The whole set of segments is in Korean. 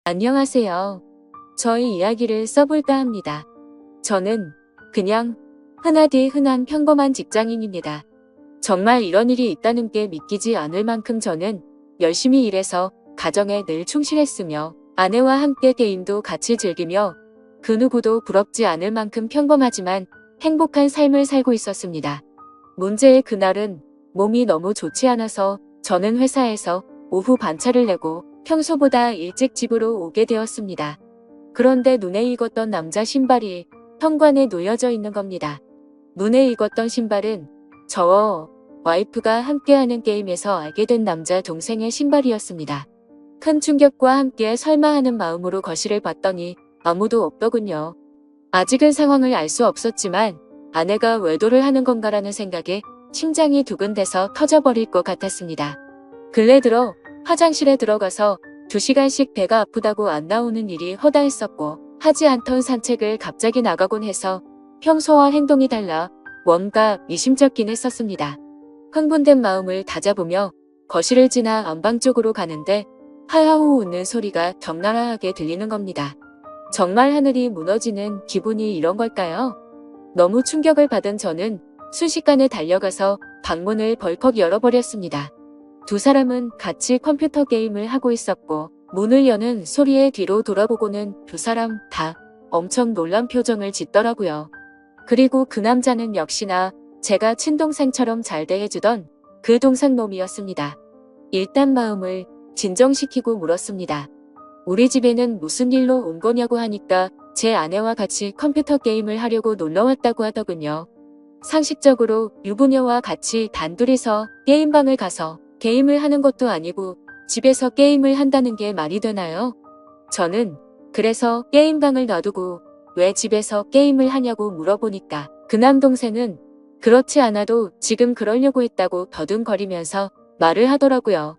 안녕하세요. 저희 이야기를 써볼까 합니다. 저는 그냥 흔하디 흔한 평범한 직장인입니다. 정말 이런 일이 있다는 게 믿기지 않을 만큼 저는 열심히 일해서 가정에 늘 충실했으며 아내와 함께 게임도 같이 즐기며 그 누구도 부럽지 않을 만큼 평범하지만 행복한 삶을 살고 있었습니다. 문제의 그날은 몸이 너무 좋지 않아서 저는 회사에서 오후 반차를 내고 평소보다 일찍 집으로 오게 되었습니다. 그런데 눈에 익었던 남자 신발이 현관에 놓여져 있는 겁니다. 눈에 익었던 신발은 저와 와이프가 함께하는 게임에서 알게 된 남자 동생의 신발이었습니다. 큰 충격과 함께 설마 하는 마음으로 거실을 봤더니 아무도 없더군요. 아직은 상황을 알 수 없었지만 아내가 외도를 하는 건가라는 생각에 심장이 두근대서 터져버릴 것 같았습니다. 근래 들어 화장실에 들어가서 2시간씩 배가 아프다고 안 나오는 일이 허다했었고 하지 않던 산책을 갑자기 나가곤 해서 평소와 행동이 달라 뭔가 미심쩍긴 했었습니다. 흥분된 마음을 다잡으며 거실을 지나 안방 쪽으로 가는데 하하호 웃는 소리가 적나라하게 들리는 겁니다. 정말 하늘이 무너지는 기분이 이런 걸까요? 너무 충격을 받은 저는 순식간에 달려가서 방문을 벌컥 열어버렸습니다. 두 사람은 같이 컴퓨터 게임을 하고 있었고 문을 여는 소리에 뒤로 돌아보고는 두 사람 다 엄청 놀란 표정을 짓더라고요. 그리고 그 남자는 역시나 제가 친동생처럼 잘 대해주던 그 동생놈이었습니다. 일단 마음을 진정시키고 물었습니다. 우리 집에는 무슨 일로 온 거냐고 하니까 제 아내와 같이 컴퓨터 게임을 하려고 놀러왔다고 하더군요. 상식적으로 유부녀와 같이 단둘이서 게임방을 가서 게임을 하는 것도 아니고 집에서 게임을 한다는 게 말이 되나요? 저는 그래서 게임방을 놔두고 왜 집에서 게임을 하냐고 물어보니까 그 남동생은 그렇지 않아도 지금 그러려고 했다고 더듬거리면서 말을 하더라고요.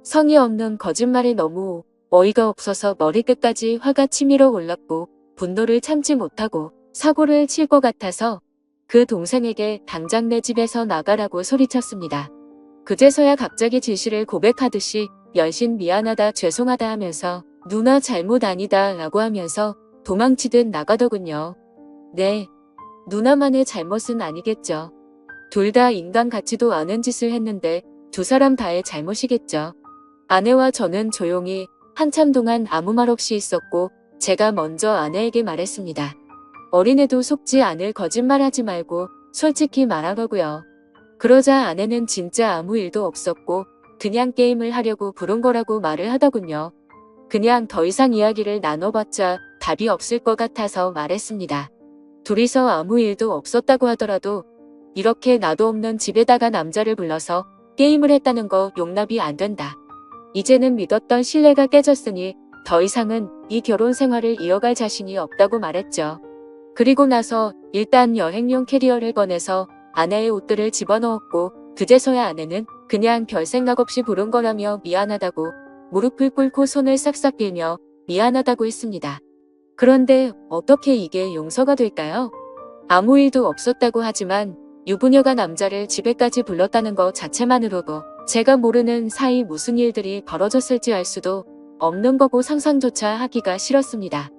성의 없는 거짓말에 너무 어이가 없어서 머리끝까지 화가 치밀어 올랐고 분노를 참지 못하고 사고를 칠 것 같아서 그 동생에게 당장 내 집에서 나가라고 소리쳤습니다. 그제서야 갑자기 진실을 고백하듯이 열심 미안하다 죄송하다 하면서 누나 잘못 아니다 라고 하면서 도망치듯 나가더군요. 네, 누나만의 잘못은 아니겠죠. 둘 다 인간 같지도 않은 짓을 했는데 두 사람 다의 잘못이겠죠. 아내와 저는 조용히 한참 동안 아무 말 없이 있었고 제가 먼저 아내에게 말했습니다. 어린애도 속지 않을 거짓말하지 말고 솔직히 말하라고요. 그러자 아내는 진짜 아무 일도 없었고 그냥 게임을 하려고 부른 거라고 말을 하더군요. 그냥 더 이상 이야기를 나눠봤자 답이 없을 것 같아서 말했습니다. 둘이서 아무 일도 없었다고 하더라도 이렇게 나도 없는 집에다가 남자를 불러서 게임을 했다는 거 용납이 안 된다. 이제는 믿었던 신뢰가 깨졌으니 더 이상은 이 결혼 생활을 이어갈 자신이 없다고 말했죠. 그리고 나서 일단 여행용 캐리어를 꺼내서 아내의 옷들을 집어넣었고 그제서야 아내는 그냥 별 생각 없이 부른 거라며 미안하다고 무릎을 꿇고 손을 싹싹 빌며 미안하다고 했습니다. 그런데 어떻게 이게 용서가 될까요? 아무 일도 없었다고 하지만 유부녀가 남자를 집에까지 불렀다는 것 자체만으로도 제가 모르는 사이 무슨 일들이 벌어졌을지 알 수도 없는 거고 상상조차 하기가 싫었습니다.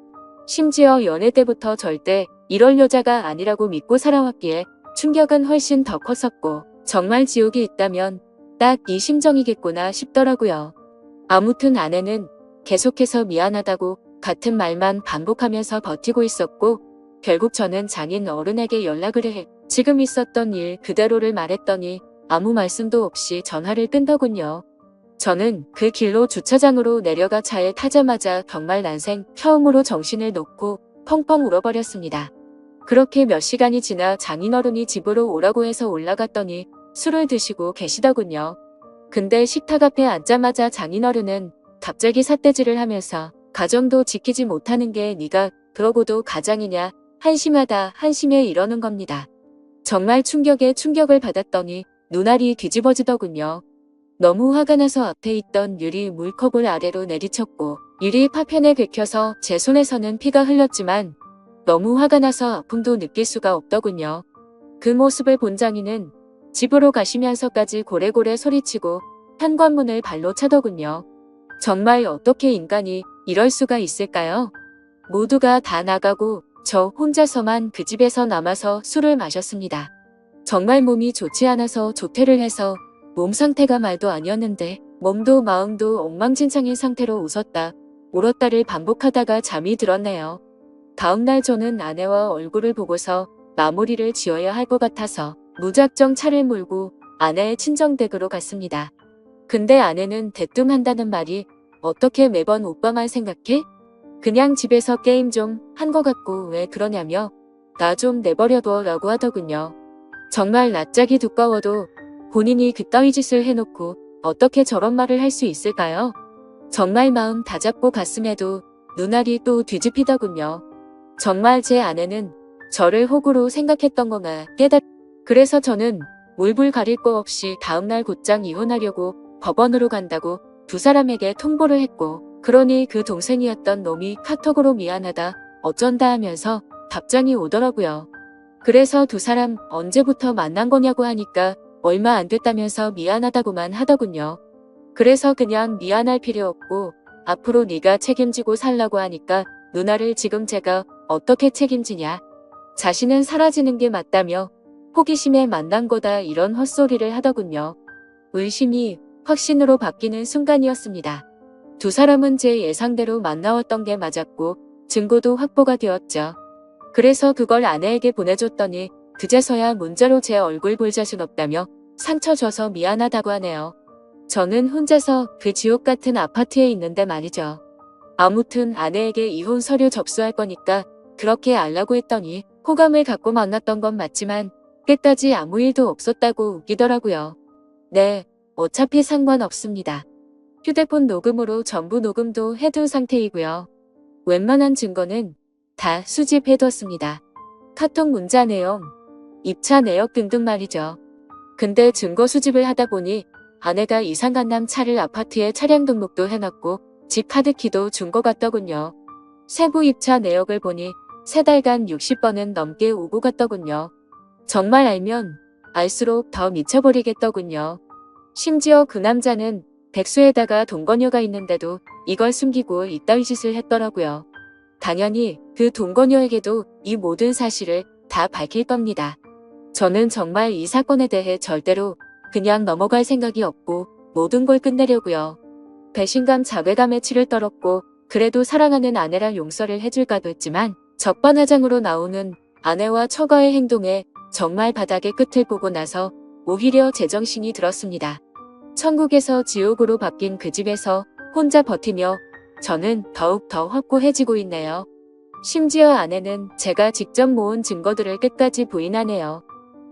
심지어 연애 때부터 절대 이럴 여자가 아니라고 믿고 살아왔기에 충격은 훨씬 더 컸었고 정말 지옥이 있다면 딱 이 심정이겠구나 싶더라고요. 아무튼 아내는 계속해서 미안하다고 같은 말만 반복하면서 버티고 있었고 결국 저는 장인 어른에게 연락을 해 지금 있었던 일 그대로를 말했더니 아무 말씀도 없이 전화를 끊더군요. 저는 그 길로 주차장으로 내려가 차에 타자마자 정말 난생 처음으로 정신을 놓고 펑펑 울어버렸습니다. 그렇게 몇 시간이 지나 장인어른이 집으로 오라고 해서 올라갔더니 술을 드시고 계시더군요. 근데 식탁 앞에 앉자마자 장인어른은 갑자기 삿대질을 하면서 가정도 지키지 못하는 게 네가 그러고도 가장이냐 한심하다 한심해 이러는 겁니다. 정말 충격에 충격을 받았더니 눈알이 뒤집어지더군요. 너무 화가 나서 앞에 있던 유리 물컵을 아래로 내리쳤고 유리 파편에 긁혀서 제 손에서는 피가 흘렀지만 너무 화가 나서 아픔도 느낄 수가 없더군요. 그 모습을 본 장인은 집으로 가시면서까지 고래고래 소리치고 현관문을 발로 차더군요. 정말 어떻게 인간이 이럴 수가 있을까요? 모두가 다 나가고 저 혼자서만 그 집에서 남아서 술을 마셨습니다. 정말 몸이 좋지 않아서 조퇴를 해서 몸 상태가 말도 아니었는데 몸도 마음도 엉망진창인 상태로 웃었다, 울었다를 반복하다가 잠이 들었네요. 다음날 저는 아내와 얼굴을 보고서 마무리를 지어야 할 것 같아서 무작정 차를 몰고 아내의 친정댁으로 갔습니다. 근데 아내는 대뜸한다는 말이 어떻게 매번 오빠만 생각해? 그냥 집에서 게임 좀 한 것 같고 왜 그러냐며 나 좀 내버려둬 라고 하더군요. 정말 낯짝이 두꺼워도 본인이 그따위 짓을 해놓고 어떻게 저런 말을 할 수 있을까요? 정말 마음 다잡고 갔음에도 눈알이 또 뒤집히더군요. 정말 제 아내는 저를 호구로 생각했던 거나 그래서 저는 물불 가릴 거 없이 다음날 곧장 이혼하려고 법원으로 간다고 두 사람에게 통보를 했고, 그러니 그 동생이었던 놈이 카톡으로 미안하다 어쩐다 하면서 답장이 오더라고요. 그래서 두 사람 언제부터 만난 거냐고 하니까 얼마 안 됐다면서 미안하다고만 하더군요. 그래서 그냥 미안할 필요 없고 앞으로 네가 책임지고 살라고 하니까 누나를 지금 제가 어떻게 책임지냐. 자신은 사라지는 게 맞다며 호기심에 만난 거다 이런 헛소리를 하더군요. 의심이 확신으로 바뀌는 순간이었습니다. 두 사람은 제 예상대로 만나왔던 게 맞았고 증거도 확보가 되었죠. 그래서 그걸 아내에게 보내줬더니 그제서야 문자로 제 얼굴 볼 자신 없다며 상처 줘서 미안하다고 하네요. 저는 혼자서 그 지옥 같은 아파트에 있는데 말이죠. 아무튼 아내에게 이혼 서류 접수할 거니까 그렇게 알라고 했더니 호감을 갖고 만났던 건 맞지만 끝까지 아무 일도 없었다고 웃기더라고요. 네, 어차피 상관없습니다. 휴대폰 녹음으로 전부 녹음도 해둔 상태이고요. 웬만한 증거는 다 수집해뒀습니다. 카톡 문자 내용, 입차 내역 등등 말이죠. 근데 증거 수집을 하다 보니 아내가 이상간남 차를 아파트에 차량 등록도 해놨고 집 카드키도 준 것 같더군요. 세부 입차 내역을 보니 3달간 60번은 넘게 오고 갔더군요. 정말 알면 알수록 더 미쳐버리겠더군요. 심지어 그 남자는 백수에다가 동거녀가 있는데도 이걸 숨기고 이따위 짓을 했더라고요. 당연히 그 동거녀에게도 이 모든 사실을 다 밝힐 겁니다. 저는 정말 이 사건에 대해 절대로 그냥 넘어갈 생각이 없고 모든 걸 끝내려고요. 배신감, 자괴감에 치를 떨었고 그래도 사랑하는 아내라 용서를 해줄까도 했지만 적반하장으로 나오는 아내와 처가의 행동에 정말 바닥의 끝을 보고 나서 오히려 제정신이 들었습니다. 천국에서 지옥으로 바뀐 그 집에서 혼자 버티며 저는 더욱 더 확고해지고 있네요. 심지어 아내는 제가 직접 모은 증거들을 끝까지 부인하네요.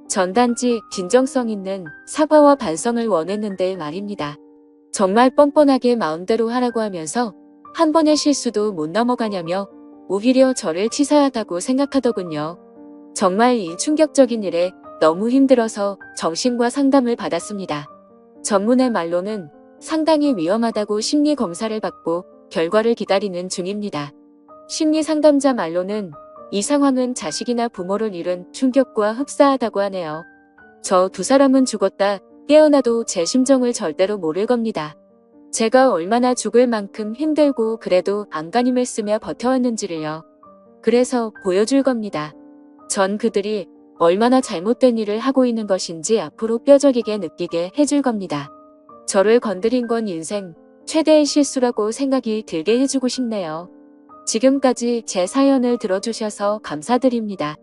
전 단지 진정성 있는 사과와 반성을 원했는데 말입니다. 정말 뻔뻔하게 마음대로 하라고 하면서 한 번의 실수도 못 넘어가냐며 오히려 저를 치사하다고 생각하더군요. 정말 이 충격적인 일에 너무 힘들어서 정신과 상담을 받았습니다. 전문의 말로는 상당히 위험하다고 심리 검사를 받고 결과를 기다리는 중입니다. 심리 상담자 말로는 이 상황은 자식이나 부모를 잃은 충격과 흡사하다고 하네요. 저 두 사람은 죽었다 깨어나도 제 심정을 절대로 모를 겁니다. 제가 얼마나 죽을 만큼 힘들고 그래도 안간힘을 쓰며 버텨왔는지를요. 그래서 보여줄 겁니다. 전 그들이 얼마나 잘못된 일을 하고 있는 것인지 앞으로 뼈저리게 느끼게 해줄 겁니다. 저를 건드린 건 인생 최대의 실수라고 생각이 들게 해주고 싶네요. 지금까지 제 사연을 들어주셔서 감사드립니다.